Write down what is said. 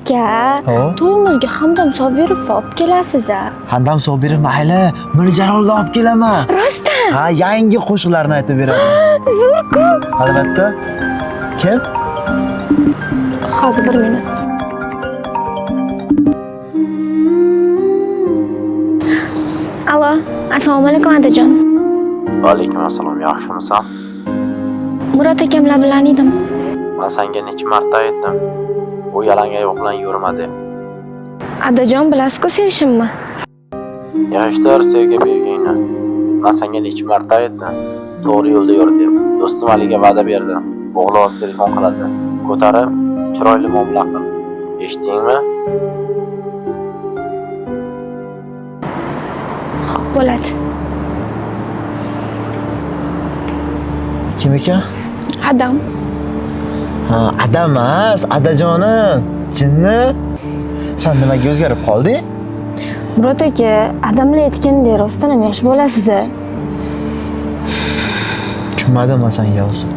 aka, Hop. to'yimizga Hamdam Sobirov olib kelasiz-a? Hamdam Sobirov mayli, Mirjalolni olib kelaman. Rostdan? Ha, yangi qo'shiqlarni aytib beradi. Zo'r-ku. Albatta. Kim? Hozir 1 minut. Alo, assalomu alaykum otajon. Alaykum assalom, yaxshimisan? Murod akamlar bilan edim. Men senga necha marta aytdim. Bu yalang oyoq bilan yurma deb. Otajon bilasiz-ku sevishimni. Yaxshilar sevgi belgingni. Men senga necha marta aytdim. To'g'ri yo'lda yur deb. Do'stim Aliga va'da berdim. O'g'li o'zi telefon qiladi. Ko'tarib, chiroyli muomala qil. Eshitdingmi? Xo'p, bo'ladi. Kim ekan? Adam. Ha, Adam emas, Adajonim. Jinni. Sen nimaga o'zgarib qolding? Murod aka, Adamlar aytgandek rostdan ham yaxshi bo'lasiz-a? Tushunmadim men senga o'zi.